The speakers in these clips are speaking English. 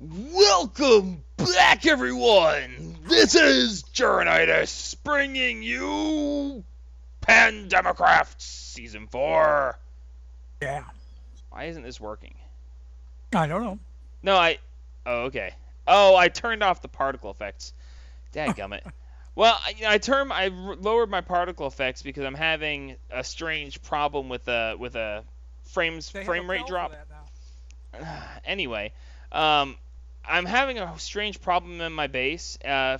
Welcome back, everyone! This is Journitis bringing you Pandemicraft Season 4. Yeah. Why isn't this working? I don't know. No, Oh, okay. Oh, I turned off the particle effects. Dadgummit. Well, I lowered my particle effects because I'm having a strange problem with a frame rate drop. Anyway, I'm having a strange problem in my base.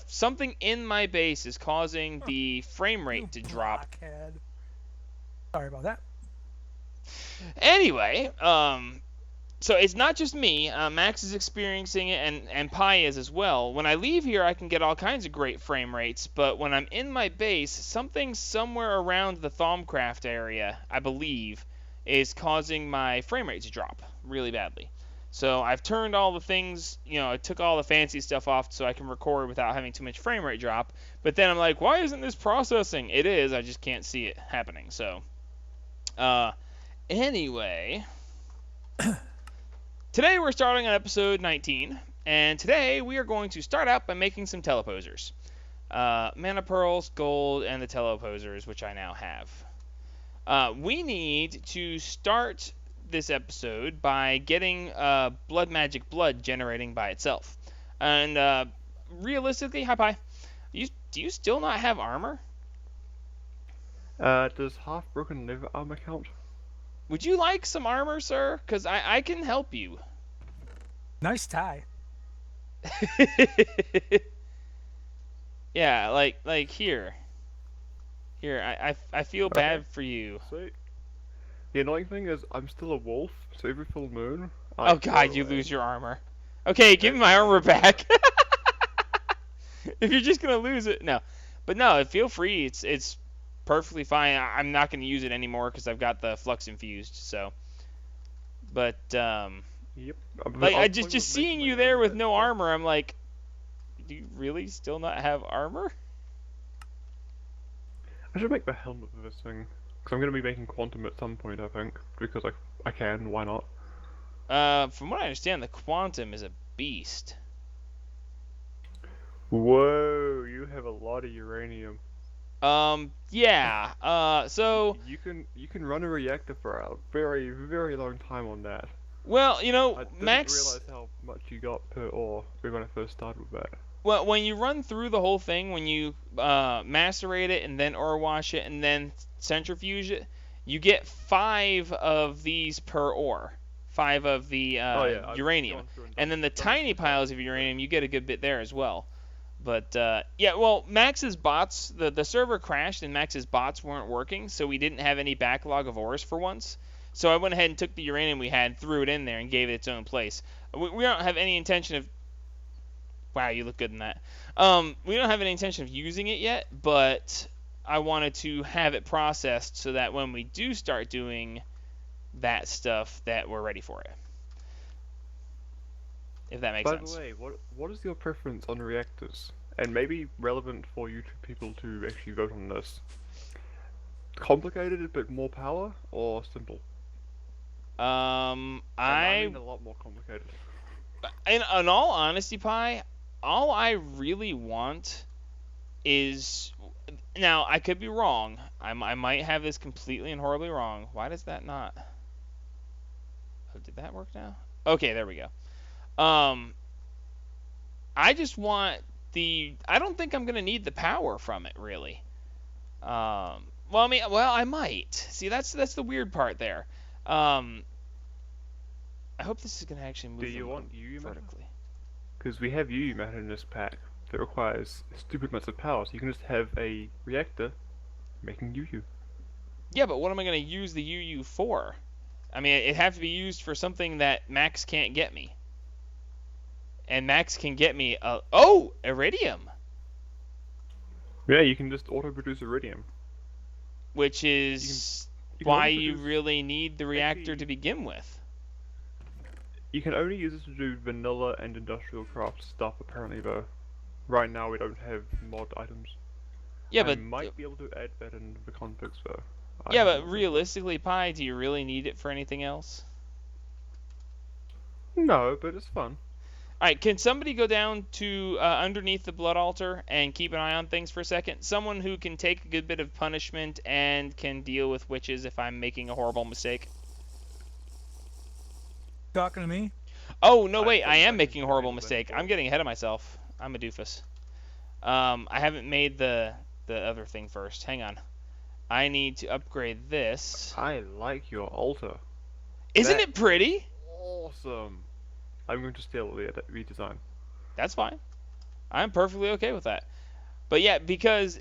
Something in my base is causing the frame rate to drop. Blockhead. Sorry about that. Anyway, so it's not just me. Max is experiencing it, and Pi is as well. When I leave here, I can get all kinds of great frame rates, but when I'm in my base, something somewhere around the Thaumcraft area, I believe, is causing my frame rate to drop really badly. So I've turned all the things, I took all the fancy stuff off so I can record without having too much frame rate drop. But then I'm like, why isn't this processing? It is, I just can't see it happening. So, anyway, today we're starting on episode 19, and today we are going to start out by making some teleposers. Mana pearls, gold, and the teleposers, which I now have. We need to start this episode by getting blood magic blood generating by itself. And realistically, hi Pi, do you still not have armor? Does half broken liver armor count? Would you like some armor, sir? Because I can help you. Nice tie. Yeah, like here. Here, I feel bad for you. Sweet. The annoying thing is I'm still a wolf, so every full moon. Oh god, you lose your armor. Okay, give me my armor back. If you're just gonna lose it, no. But no, feel free. It's perfectly fine. I'm not gonna use it anymore because I've got the flux infused. So, but Yep. like I just seeing you there with no armor, I'm like, do you really still not have armor? I should make the helmet for this thing, because I'm gonna be making quantum at some point, I think, because I can. Why not? From what I understand, the quantum is a beast. Whoa, you have a lot of uranium. Yeah. So you can run a reactor for a very, very long time on that. Well, I didn't Max. realize how much you got per ore when I first started with that. Well, when you run through the whole thing, when you macerate it and then ore wash it and then centrifuge it, you get 5 of these per ore. 5 of the uranium. And then the tiny piles of uranium, you get a good bit there as well. But, yeah, well, Max's bots, the server crashed and Max's bots weren't working, so we didn't have any backlog of ores for once. So I went ahead and took the uranium we had, threw it in there, and gave it its own place. We don't have any intention of... Wow, you look good in that. We don't have any intention of using it yet, but I wanted to have it processed so that when we do start doing that stuff, that we're ready for it. If that makes sense. By the way, what is your preference on reactors? And maybe relevant for YouTube people to actually vote on this. Complicated but more power, or simple? I mean a lot more complicated. In all honesty, Pi, all I really want is... Now, I could be wrong. I might have this completely and horribly wrong. Why does that not... Oh, did that work now? Okay, there we go. I just want the... I don't think I'm going to need the power from it, really. Well, I might. See, that's the weird part there. I hope this is going to actually move Do you want UU vertically. Because we have UU matter in this pack that requires stupid amounts of power, so you can just have a reactor making UU. Yeah, but what am I going to use the UU for? I mean, it have to be used for something that Max can't get me. And Max can get me iridium. Yeah, you can just auto-produce iridium. Which is why you really need the reactor to begin with. You can only use it to do vanilla and industrial craft stuff, apparently, though. Right now we don't have mod items. Yeah, I but... might be able to add that in the configs, though. Yeah, but realistically, Pi, do you really need it for anything else? No, but it's fun. All right, can somebody go down to underneath the blood altar and keep an eye on things for a second? Someone who can take a good bit of punishment and can deal with witches if I'm making a horrible mistake. Talking to me? Oh, no, I wait, I think am I making a can horrible find mistake. that I'm getting ahead of myself. I'm a doofus. I haven't made the other thing first. Hang on. I need to upgrade this. I like your altar. Isn't That- it pretty? Awesome. I'm going to steal the redesign. That's fine. I'm perfectly okay with that. But yeah, because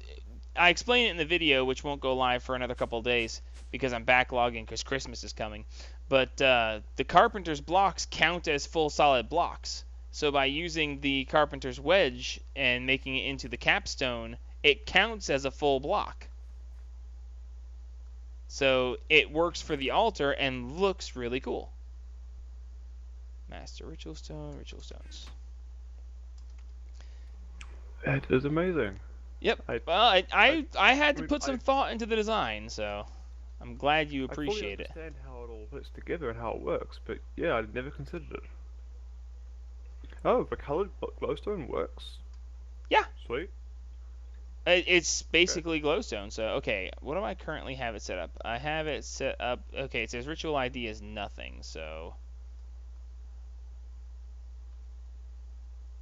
I explain it in the video, which won't go live for another couple of days because I'm backlogging because Christmas is coming. But the carpenter's blocks count as full solid blocks. So by using the carpenter's wedge and making it into the capstone, it counts as a full block. So it works for the altar and looks really cool. Master ritual stone, ritual stones. It is amazing. Yep. I- Well, I had to mean, put some thought into the design, so I'm glad you I fully appreciate it. understand how it all fits together and how it works, but yeah, I'd never considered it. Oh, the colored glowstone works. Yeah. Sweet. It's basically glowstone. So okay, what do I currently have it set up? I have it set up. Okay, it says ritual ID is nothing. So.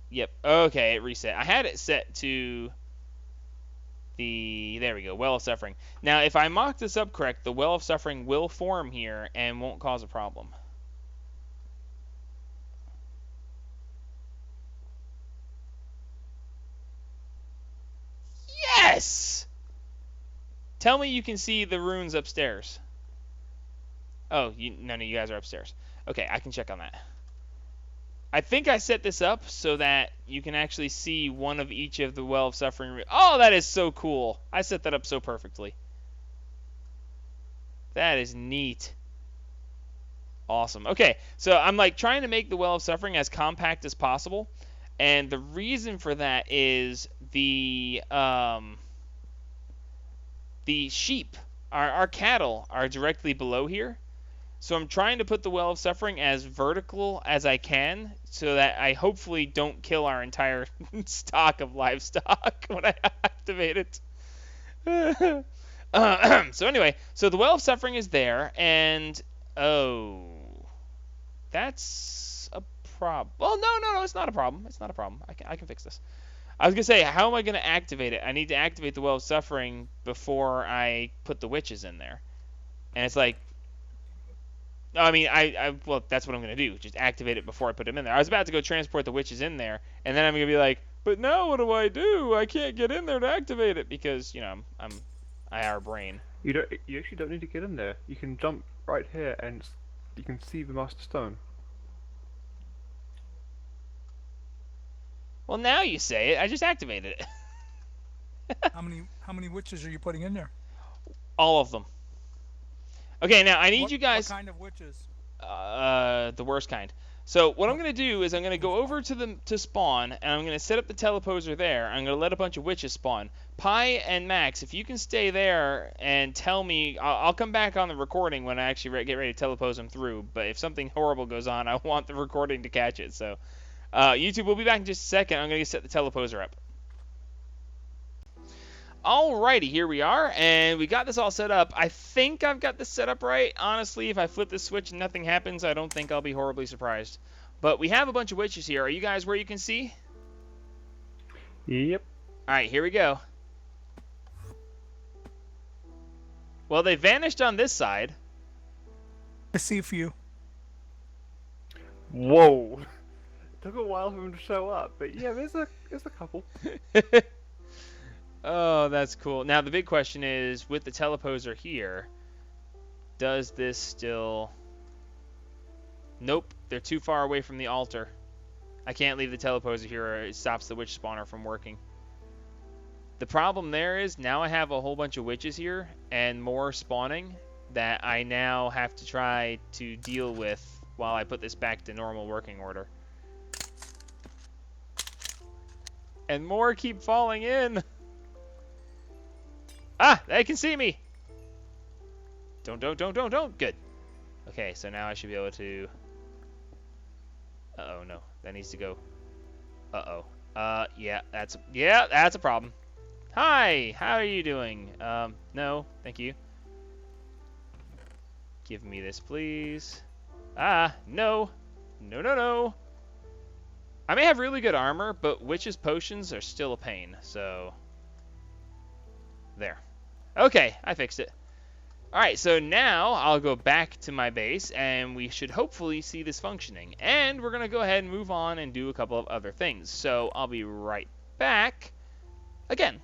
Yep. Okay, it reset. I had it set to there we go, Well of Suffering. Now, if I mock this up correct, the Well of Suffering will form here and won't cause a problem. Yes! Tell me you can see the runes upstairs. Oh, none of you guys are upstairs. Okay, I can check on that. I think I set this up so that you can actually see one of each of the Well of Suffering. Oh, that is so cool. I set that up so perfectly. That is neat. Awesome. Okay, so I'm like trying to make the Well of Suffering as compact as possible. And the reason for that is the sheep, our cattle, are directly below here. So I'm trying to put the Well of Suffering as vertical as I can so that I hopefully don't kill our entire stock of livestock when I activate it. So anyway, so the Well of Suffering is there, and oh, that's a problem. Well, no, it's not a problem. It's not a problem. I can fix this. I was gonna say, how am I gonna activate it? I need to activate the Well of Suffering before I put the witches in there, and it's like, I mean, well, that's what I'm gonna do. Just activate it before I put them in there. I was about to go transport the witches in there, and then I'm gonna be like, but now what do? I can't get in there to activate it because I'm IR brain. You actually don't need to get in there. You can jump right here and you can see the Master Stone. Well, now you say it. I just activated it. How many witches are you putting in there? All of them. Okay, now I need you guys. What kind of witches? The worst kind. So what I'm gonna do is I'm gonna go over to spawn, and I'm gonna set up the teleposer there. I'm gonna let a bunch of witches spawn. Pi and Max, if you can stay there and tell me, I'll come back on the recording when I actually get ready to telepose them through. But if something horrible goes on, I want the recording to catch it. So, YouTube, we'll be back in just a second. I'm gonna set the teleposer up. Alrighty, here we are, and we got this all set up. I think I've got this set up right. Honestly, if I flip this switch and nothing happens, I don't think I'll be horribly surprised. But we have a bunch of witches here. Are you guys where you can see? Yep. Alright, here we go. Well, they vanished on this side. I see a few. Whoa. It took a while for them to show up, but yeah, there's a couple. Oh, that's cool. Now, the big question is, with the teleposer here, does this still... Nope, they're too far away from the altar. I can't leave the teleposer here or it stops the witch spawner from working. The problem there is, now I have a whole bunch of witches here and more spawning that I now have to try to deal with while I put this back to normal working order. And more keep falling in. Ah, they can see me. Don't. Good. Okay, so now I should be able to... Uh-oh, no. that needs to go. Uh-oh. Yeah, that's a problem. Hi, how are you doing? No, thank you. Give me this, please. Ah, no. No, no, no. I may have really good armor, but witch's potions are still a pain, so... There. Okay, I fixed it. Alright, so now I'll go back to my base, and we should hopefully see this functioning. And we're going to go ahead and move on and do a couple of other things. So I'll be right back again.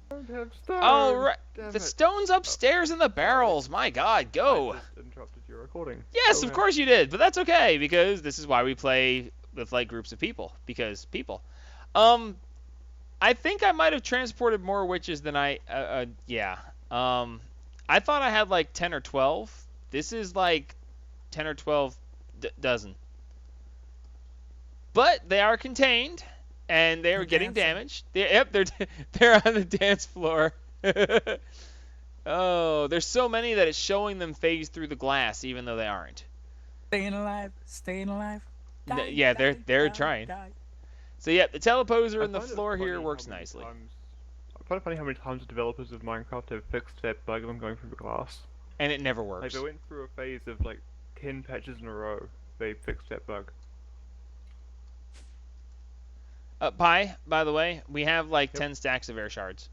Don't have stone. Alright, Damn the it. stone's upstairs in the barrels. My god, go! I just interrupted your recording. Yes, Go of ahead. course you did, but that's okay, because this is why we play with, like, groups of people. Because people. I think I might have transported more witches than yeah. I thought I had like 10 or 12. This is like 10 or 12 dozen. But they are contained, and they are getting damaged. Yep, they're on the dance floor. Oh, there's so many that it's showing them phase through the glass, even though they aren't. Staying alive, staying alive. Die, Yeah, die, they're die, trying. die. So yeah, the teleposer I in the find it floor funny here how works many nicely. I find it funny how many times the developers of Minecraft have fixed that bug of them going through the glass. And it never Like works. they went through a phase of like 10 patches in a row. They fixed that bug. Pi, by the way, we have like 10 stacks of air shards.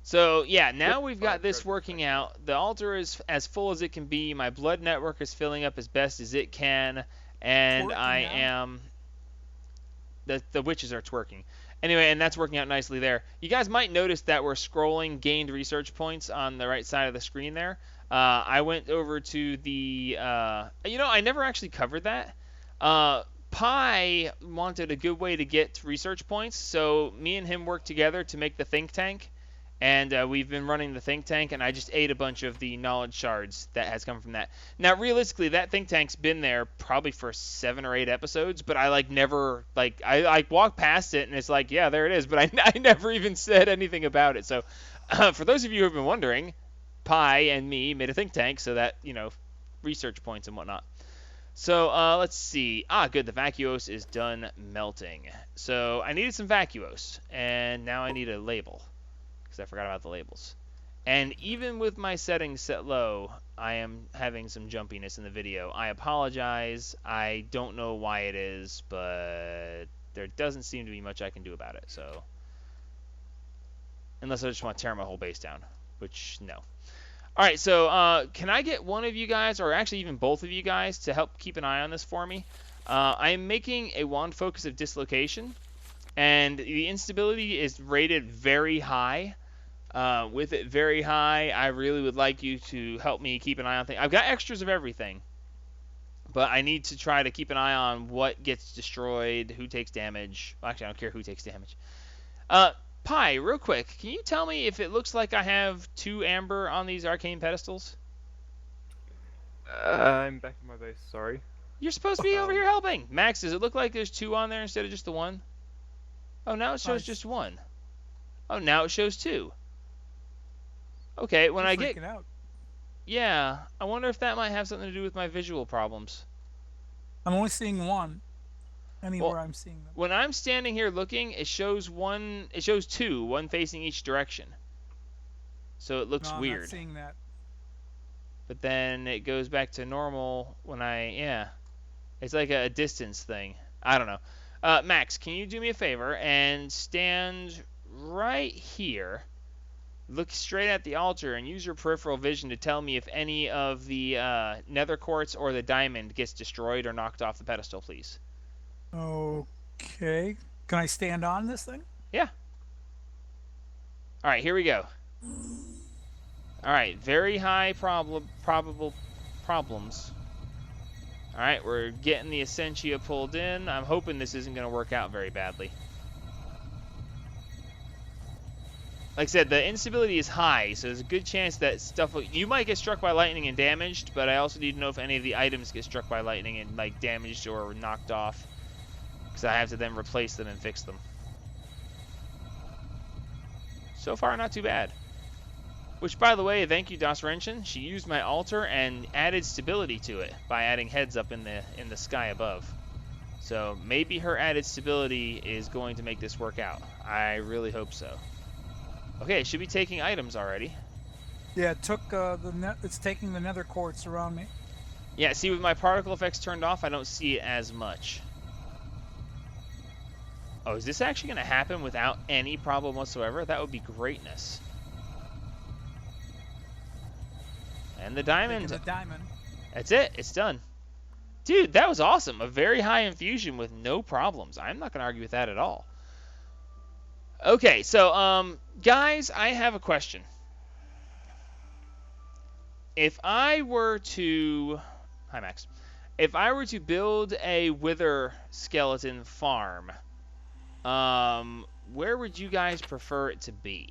So yeah, now Yep, we've got fine, this perfect, working thank you. out. The altar is as full as it can be. My blood network is filling up as best as it can, and Twerking I now. am. The witches are twerking. Anyway, and that's working out nicely there. You guys might notice that we're scrolling gained research points on the right side of the screen there. I went over to the. I never actually covered that. Pi wanted a good way to get research points, so me and him worked together to make the think tank, and we've been running the think tank, and I just ate a bunch of the knowledge shards that has come from that. Now, realistically, that think tank's been there probably for 7 or 8 episodes, but I never I walked past it, and it's like, yeah, there it is, but I never even said anything about it. So, for those of you who have been wondering, Pi and me made a think tank so that research points and whatnot. So, let's see. Good. The vacuose is done melting. So, I needed some vacuose. And now I need a label. Because I forgot about the labels. And even with my settings set low, I am having some jumpiness in the video. I apologize. I don't know why it is, but there doesn't seem to be much I can do about it. So, unless I just want to tear my whole base down. Which, no. Alright, so can I get one of you guys, or actually even both of you guys, to help keep an eye on this for me? I am making a wand focus of dislocation, and the instability is rated very high. With it very high, I really would like you to help me keep an eye on things. I've got extras of everything, but I need to try to keep an eye on what gets destroyed, who takes damage. Well, actually, I don't care who takes damage. Pi, real quick, can you tell me if it looks like I have 2 amber on these arcane pedestals? I'm back in my base, sorry. You're supposed to be over here helping. Max, does it look like there's 2 on there instead of just the 1? Oh, now it shows Nice. just 1. Oh, now it shows 2. Okay, when You're I get... freaking out. Yeah, I wonder if that might have something to do with my visual problems. I'm only seeing one. Anywhere I'm seeing them. When I'm standing here looking, it shows 2, one facing each direction. So it looks No, I'm weird. not seeing that. But then it goes back to normal when it's like a distance thing. I don't know. Max, can you do me a favor and stand right here, look straight at the altar, and use your peripheral vision to tell me if any of the nether quartz or the diamond gets destroyed or knocked off the pedestal, please. Okay. Can I stand on this thing? Yeah. All right, here we go. All right, very high probable problems. All right, we're getting the Essentia pulled in. I'm hoping this isn't going to work out very badly. Like I said, the instability is high, so there's a good chance that you might get struck by lightning and damaged, but I also need to know if any of the items get struck by lightning and damaged or knocked off, because I have to then replace them and fix them. So far, not too bad. Which, by the way, thank you, Das Wrenchen. She used my altar and added stability to it by adding heads up in the sky above. So maybe her added stability is going to make this work out. I really hope so. Okay, it should be taking items already. Yeah, it took it's taking the nether quartz around me. Yeah, see, with my particle effects turned off, I don't see it as much. Oh, is this actually going to happen without any problem whatsoever? That would be greatness. And the diamond. Taking the diamond. That's it. It's done. Dude, that was awesome. A very high infusion with no problems. I'm not going to argue with that at all. Okay, so, guys, I have a question. If I were to... Hi, Max. If I were to build a wither skeleton farm, where would you guys prefer it to be?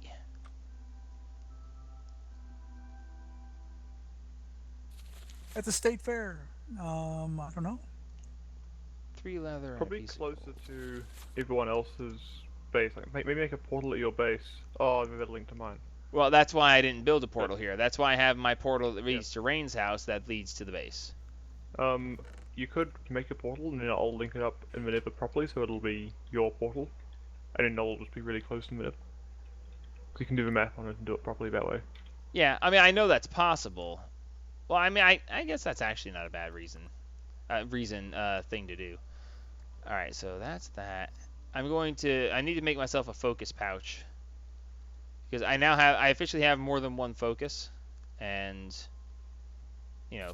At the state fair. I don't know. 3 leather and Probably a piece closer of gold. to everyone else's base. Like maybe make a portal at your base. Oh, maybe that'll link to mine. Well, that's why I didn't build a portal here. That's why I have my portal that leads to Rain's house that leads to the base. You could make a portal and then I'll link it up in the nether properly, so it'll be your portal, and then it'll just be really close to the nether. So you can do the math on it and do it properly that way. Yeah, I mean, I know that's possible. Well, I mean, I guess that's actually not a bad thing to do. All right, so that's that. I need to make myself a focus pouch because I officially have more than one focus, and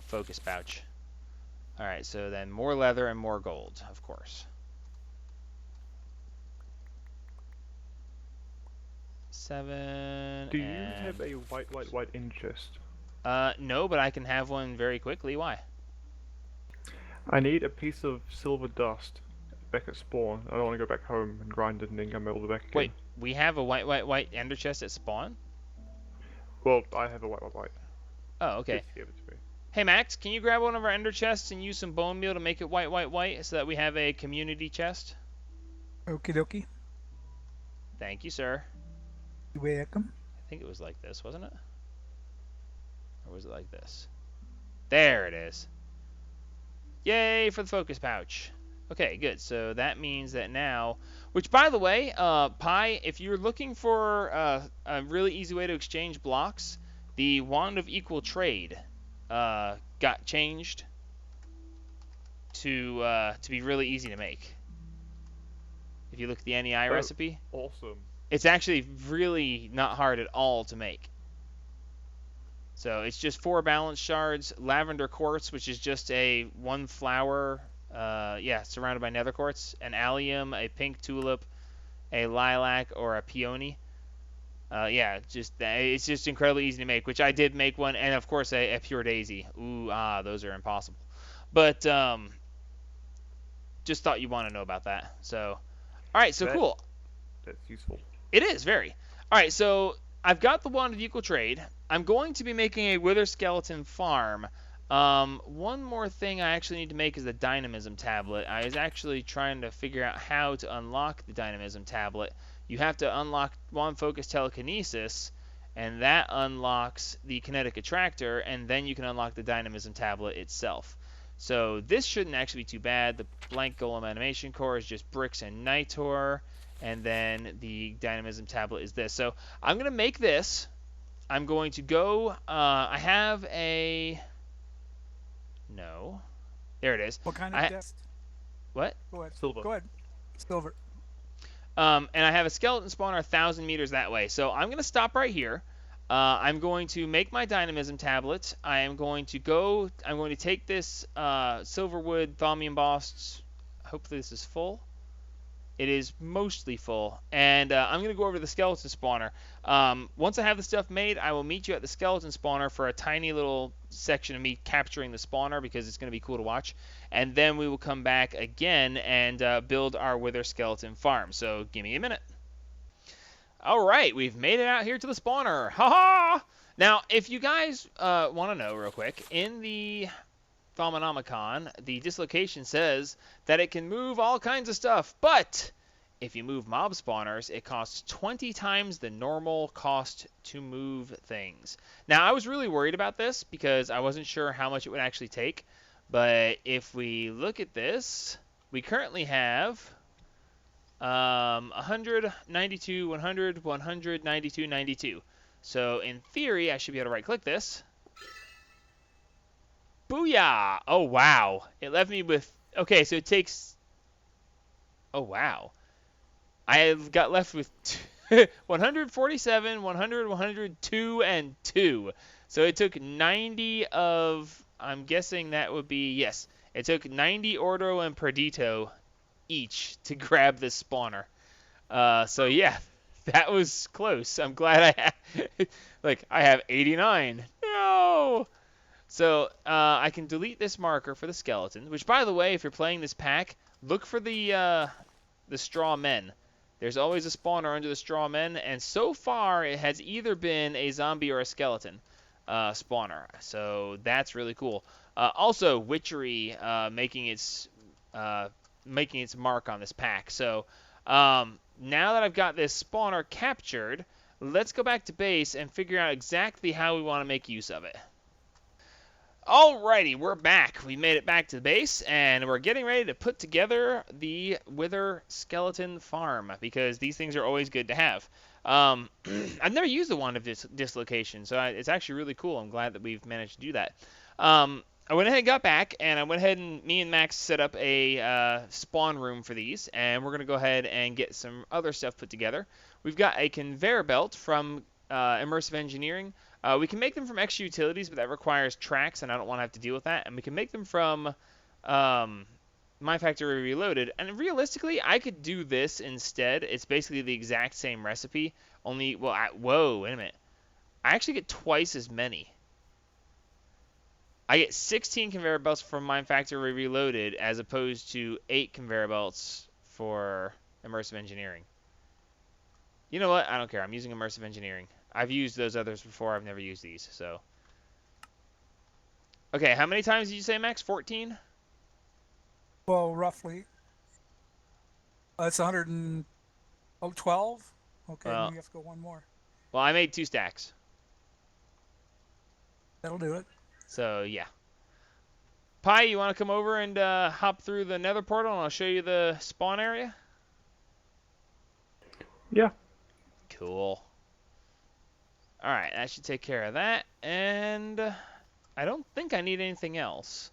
focus pouch. All right, so then more leather and more gold, of course. 7. Do you have a white end chest? No, but I can have one very quickly. Why? I need a piece of silver dust back at spawn. I don't want to go back home and grind it and then come all the way back again. Wait, we have a white ender chest at spawn? Well, I have a white. Oh, okay. Just give it to me. Hey, Max, can you grab one of our ender chests and use some bone meal to make it white so that we have a community chest? Okie dokie. Thank you, sir. You're welcome. I think it was like this, wasn't it? Or was it like this? There it is. Yay for the focus pouch. Okay, good. So that means that now, which by the way, Pi, if you're looking for a really easy way to exchange blocks, the Wand of Equal Trade got changed to be really easy to make. If you look at the NEI recipe, Awesome. it's actually really not hard at all to make. So it's just 4 balance shards, lavender quartz, which is just a 1 flower, surrounded by nether quartz, an allium, a pink tulip, a lilac, or a peony. It's just incredibly easy to make, which I did make one, and of course a pure daisy. Ooh, those are impossible. But just thought you want to know about that. So, all right, so cool. That's useful. It is very. All right, so I've got the Wand of Equal Trade. I'm going to be making a wither skeleton farm. One more thing I actually need to make is the dynamism tablet. I was actually trying to figure out how to unlock the dynamism tablet. You have to unlock Wand Focus Telekinesis, and that unlocks the kinetic attractor, and then you can unlock the dynamism tablet itself. So this shouldn't actually be too bad. The blank golem animation core is just bricks and nitor, and then the dynamism tablet is this. So I'm going to make this. I'm going to go, I have a, no, there it is. What kind of dust? What? Go ahead. Silver. Go ahead. Silver. And I have a skeleton spawner 1,000 meters that way. So I'm going to stop right here. I'm going to make my dynamism tablet. I'm going to take this silverwood thaumium embossed, hopefully this is full. It is mostly full. And I'm going to go over to the skeleton spawner. Once I have the stuff made, I will meet you at the skeleton spawner for a tiny little section of me capturing the spawner because it's going to be cool to watch. And then we will come back again and build our wither skeleton farm. So give me a minute. All right, we've made it out here to the spawner. Ha-ha! Now, if you guys want to know real quick, in the Thaumonomicon, the dislocation says that it can move all kinds of stuff, but if you move mob spawners, it costs 20 times the normal cost to move things. Now, I was really worried about this because I wasn't sure how much it would actually take, but if we look at this, we currently have 100, 92, 100, 100, 92, 92. So in theory, I should be able to right-click this. Booyah! Oh, wow. It left me with... Okay, so it takes... Oh, wow. I got left with 147, 100, 102, and 2. So it took 90 of... I'm guessing that would be... Yes. It took 90 Ordo and Perdito each to grab this spawner. So yeah, that was close. I'm glad I had... Like, I have 89. No! So, I can delete this marker for the skeleton, which, by the way, if you're playing this pack, look for the straw men. There's always a spawner under the straw men, and so far it has either been a zombie or a skeleton spawner. So that's really cool. Also, witchery making its mark on this pack. So now that I've got this spawner captured, let's go back to base and figure out exactly how we want to make use of it. Alrighty, we're back. We made it back to the base, and we're getting ready to put together the Wither Skeleton Farm, because these things are always good to have. I've never used the Wand of Dislocation, so it's actually really cool. I'm glad that we've managed to do that. I went ahead and got back, and I went ahead and me and Max set up a spawn room for these, and we're going to go ahead and get some other stuff put together. We've got a conveyor belt from Immersive Engineering. We can make them from extra utilities, but that requires tracks, and I don't want to have to deal with that. And we can make them from My Factory Reloaded. And realistically, I could do this instead. It's basically the exact same recipe, only, well, whoa, wait a minute. I actually get twice as many. I get 16 conveyor belts from My Factory Reloaded as opposed to 8 conveyor belts for Immersive Engineering. You know what? I don't care. I'm using Immersive Engineering. I've used those others before. I've never used these, so. Okay, how many times did you say, Max? 14? Well, roughly. It's 112. Okay, Well, we have to go one more. Well, I made 2 stacks. That'll do it. So, yeah. Pi, you want to come over and hop through the nether portal, and I'll show you the spawn area? Yeah. Cool. Alright, that should take care of that, and I don't think I need anything else.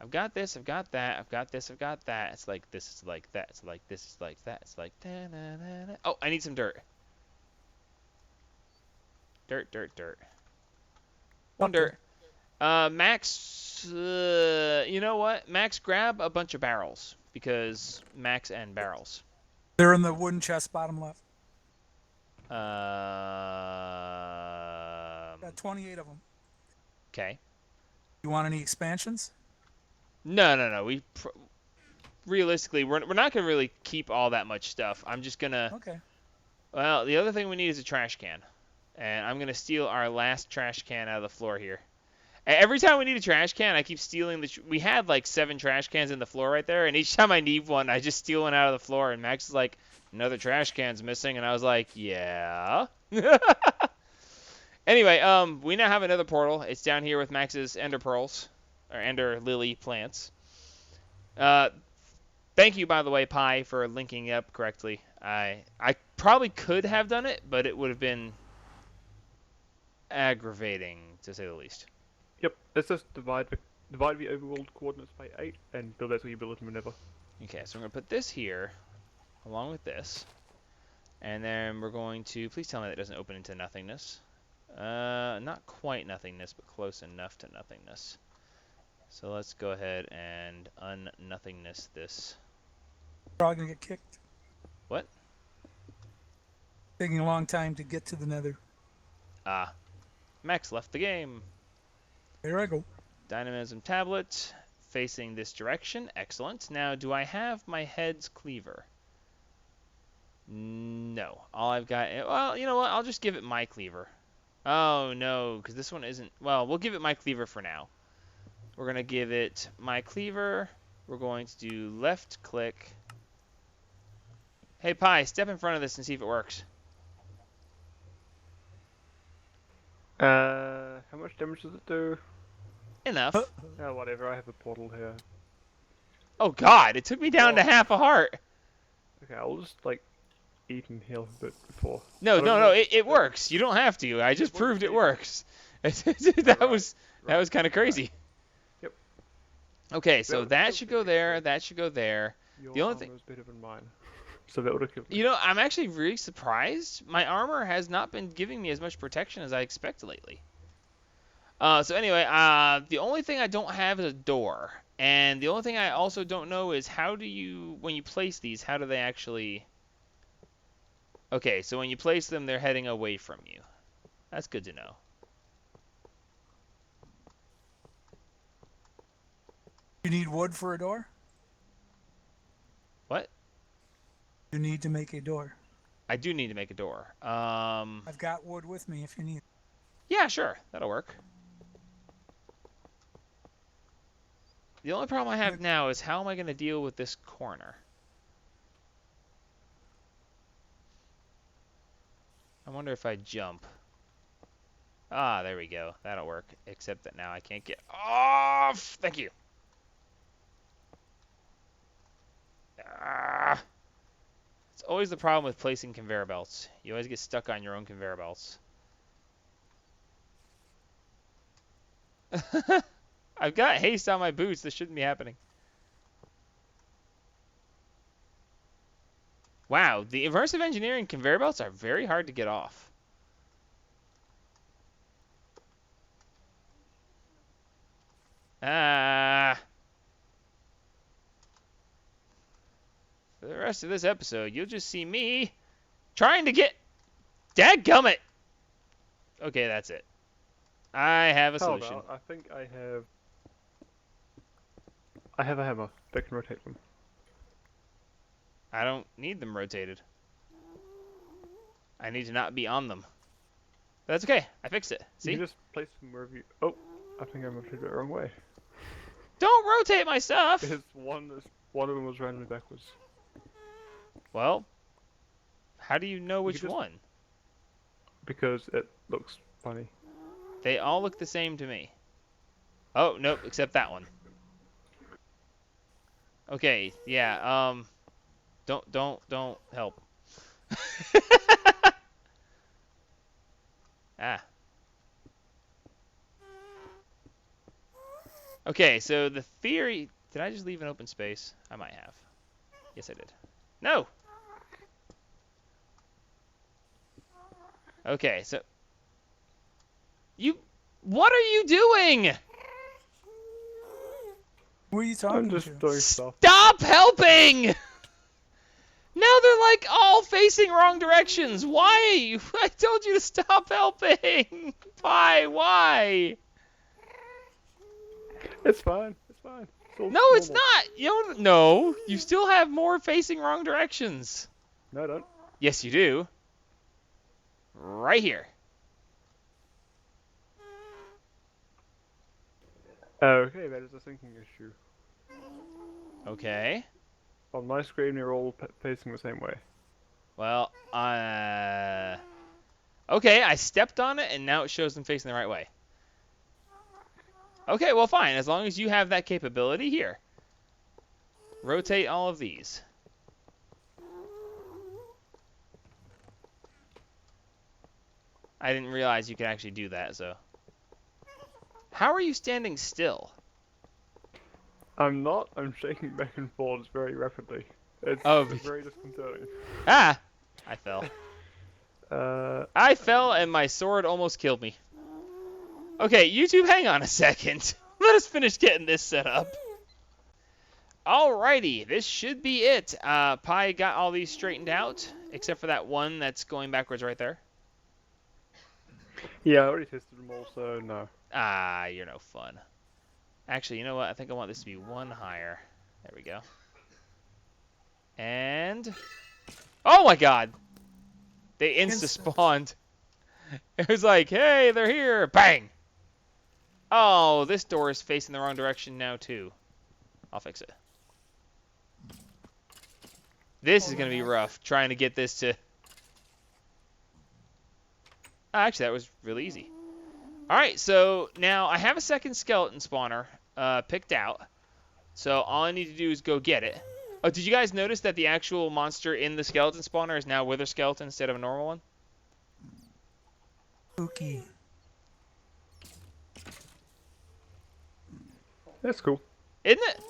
I've got this, I've got that, I've got this, I've got that. It's like this, it's like that, it's like this, it's like that, it's like da-na-na-na. Oh, I need some dirt. Dirt, dirt, dirt. One dirt. Max, you know what? Max, grab a bunch of barrels, because Max and barrels. They're in the wooden chest, bottom left. Got 28 of them. Okay. You want any expansions? No. Realistically, we're not gonna really keep all that much stuff. I'm just gonna. Okay. Well, the other thing we need is a trash can, and I'm gonna steal our last trash can out of the floor here. Every time we need a trash can, I keep stealing the. We had like 7 trash cans in the floor right there, and each time I need one, I just steal one out of the floor. And Max is like, "Another trash can's missing," and I was like, "Yeah." Anyway, we now have another portal. It's down here with Max's ender pearls, or ender lily plants. Thank you, by the way, Pi, for linking up correctly. I probably could have done it, but it would have been aggravating, to say the least. Yep. Let's just divide the overworld coordinates by 8 and build that so you build it from whenever. Okay, so I'm going to put this here, along with this. And then we're going to... Please tell me that doesn't open into nothingness. Not quite nothingness, but close enough to nothingness. So let's go ahead and un-nothingness this. Probably gonna get kicked. What? Taking a long time to get to the nether. Ah. Max left the game. There I go. Dynamism tablet, facing this direction. Excellent. Now, do I have my head's cleaver? No. All I've got... Well, you know what? I'll just give it my cleaver. Oh, no, because this one isn't... Well, we'll give it my cleaver for now. We're going to give it my cleaver. We're going to do left click. Hey, Pi, step in front of this and see if it works. How much damage does it do? Enough. Oh, whatever, I have a portal here. Oh God, it took me down to Well, half a heart. okay, I'll just like eat and heal a bit before. No, I don't no, know no, if it works. You don't have to. I just what proved it occasion. works. Oh, That right, was right, kind of right. crazy. Yep. Okay, so That that was should pretty go there. exciting. That should go there. The Your only thing, armor is better than mine, so that would have killed me. you know, I'm actually really surprised. My armor has not been giving me as much protection as I expected lately. So anyway, the only thing I don't have is a door, and the only thing I also don't know is how do you, when you place these, how do they actually? Okay, so when you place them, they're heading away from you. That's good to know. You need wood for a door? What? You need to make a door. I do need to make a door. I've got wood with me if you need. Yeah, sure, that'll work. The only problem I have Nick, now is how am I going to deal with this corner? I wonder if I jump. Ah, there we go. That'll work. Except that now I can't get off. Thank you. Ah. It's always the problem with placing conveyor belts. You always get stuck on your own conveyor belts. I've got haste on my boots. This shouldn't be happening. Wow, the immersive engineering conveyor belts are very hard to get off. Ah. For the rest of this episode, you'll just see me trying to get... Dadgummit! Okay, that's it. I have a How solution. about, I think I have a hammer that can rotate them. I don't need them rotated. I need to not be on them. But that's okay. I fixed it. You See? can just place them wherever you... Oh, I think I rotated it the wrong way. Don't rotate my stuff! Because one of them was randomly backwards. Well, how do you know You which could just- one? Because it looks funny. They all look the same to me. Oh, nope, except that one. Okay, yeah, don't help. Ah. Okay, so the theory... Did I just leave an open space? I might have. Yes, I did. No! Okay, so... You... What are you doing? Who are you talking I'm to? just doing stuff. Stop helping! Now they're like all facing wrong directions. Why? I told you to stop helping. Why? It's fine. It's fine. No, it's not. You don't. No, you still have more facing wrong directions. No, I don't. Yes, you do. Right here. Okay, that is a syncing issue. Okay. On my screen, they're all facing the same way. Well, okay, I stepped on it, and now it shows them facing the right way. Okay, well, fine. As long as you have that capability, here. Rotate all of these. I didn't realize you could actually do that, so. How are you standing still? I'm not. I'm shaking back and forwards very rapidly. It's very disconcerting. Ah! I fell. Uh, I fell, and my sword almost killed me. Okay, YouTube, hang on a second. Let us finish getting this set up. Alrighty, this should be it. Pi got all these straightened out, except for that one that's going backwards right there. yeah, I already tested them all, so no. Ah, you're no fun. Actually, you know what? I think I want this to be one higher. There we go. And... Oh my god! They insta-spawned. It was like, hey, they're here! Bang! Oh, this door is facing the wrong direction now, too. I'll fix it. This is going to be rough, trying to get this to... Actually, that was really easy. Alright, so now I have a second skeleton spawner picked out. So all I need to do is go get it. Oh, did you guys notice that the actual monster in the skeleton spawner is now wither skeleton instead of a normal one? Spooky. That's cool. Isn't it?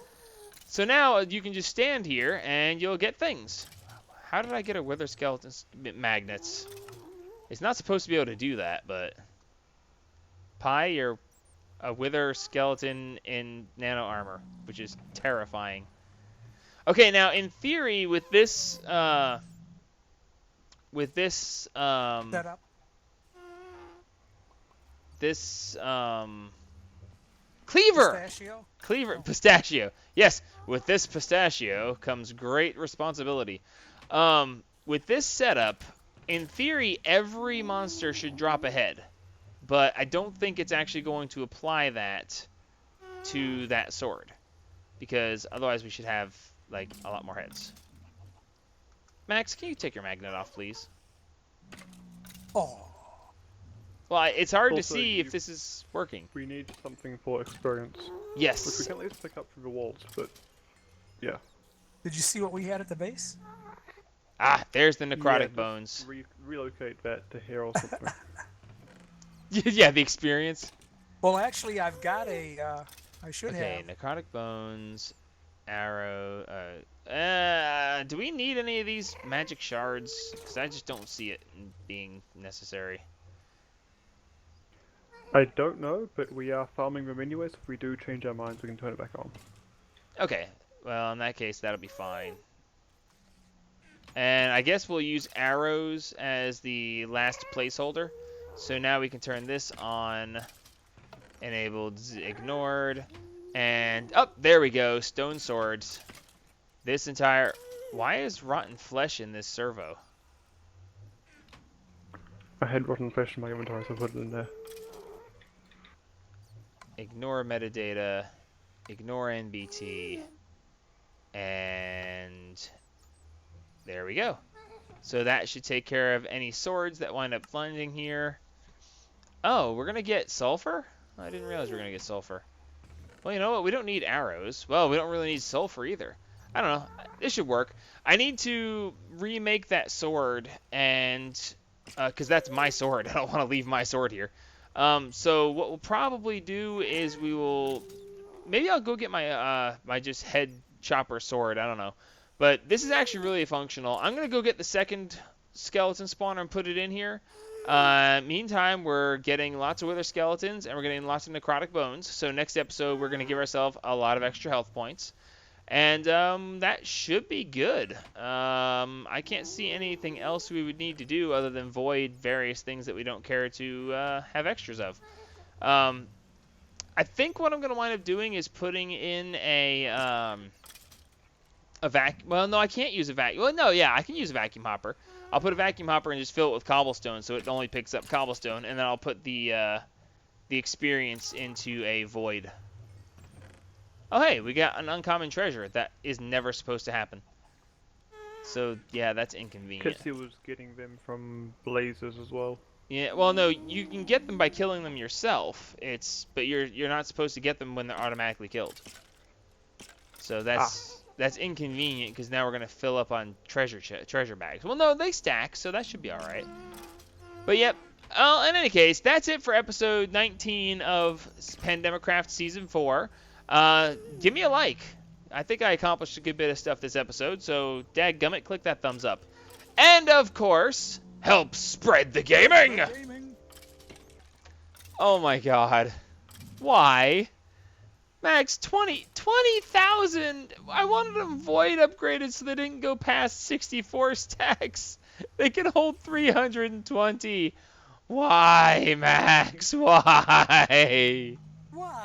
So now you can just stand here and you'll get things. How did I get a wither skeleton magnets? It's not supposed to be able to do that, but... Pi, you're a wither skeleton in nano armor, which is terrifying. Okay, now in theory, with this, Set up. Cleaver! Pistachio. Cleaver, pistachio. Yes, with this pistachio comes great responsibility. With this setup, in theory, every monster should drop a head. But I don't think it's actually going to apply that to that sword. Because otherwise we should have, like, a lot more heads. Max, can you take your magnet off, please? Oh. Well, it's hard to Also, see if this is working. We need something for experience, which we Yes. can at least pick up through the walls, but yeah. Did you see what we had at the base? Ah, there's the Yeah, necrotic just bones. relocate that to here or something. Yeah, the experience. Well, actually, I've got a. I should Okay, have. necrotic bones, arrow. Do we need any of these magic shards? Because I just don't see it being necessary. I don't know, but we are farming them anyway, so if we do change our minds, we can turn it back on. Okay, well, in that case, that'll be fine. And I guess we'll use arrows as the last placeholder. So now we can turn this on. Enabled, ignored. And, oh, there we go, stone swords. This entire... Why is rotten flesh in this servo? I had rotten flesh in my inventory, so I put it in there. Ignore metadata. Ignore NBT. And... there we go. So that should take care of any swords that wind up landing here. Oh, we're going to get sulfur? I didn't realize we were going to get sulfur. Well, you know what? We don't need arrows. Well, we don't really need sulfur either. I don't know. This should work. I need to remake that sword, and... because that's my sword. I don't want to leave my sword here. So what we'll probably do is we will... Maybe I'll go get my my just head chopper sword. I don't know. But this is actually really functional. I'm going to go get the second skeleton spawner and put it in here. Meantime, we're getting lots of wither skeletons, and we're getting lots of necrotic bones. So next episode, we're going to give ourselves a lot of extra health points. And that should be good. I can't see anything else we would need to do other than void various things that we don't care to have extras of. I think what I'm going to wind up doing is putting in a vacuum. Well, no, I can't use a vacuum. Well, no, yeah, I can use a vacuum hopper. I'll put a vacuum hopper and just fill it with cobblestone, so it only picks up cobblestone, and then I'll put the experience into a void. Oh, hey, we got an uncommon treasure. That is never supposed to happen. So, yeah, that's inconvenient. Kitsy was getting them from blazes as well. Yeah, well, no, you can get them by killing them yourself. But you're not supposed to get them when they're automatically killed. So that's inconvenient because now we're gonna fill up on treasure bags. Well, no, they stack, so that should be all right. But yep. Well, in any case, that's it for episode 19 of Pandemicraft Season 4. Give me a like. I think I accomplished a good bit of stuff this episode, so dadgummit, click that thumbs up. And, of course, help spread the gaming! Oh my god. Why? Max, 20,000! I wanted them void upgraded so they didn't go past 64 stacks. They can hold 320. Why, Max? Why? Why?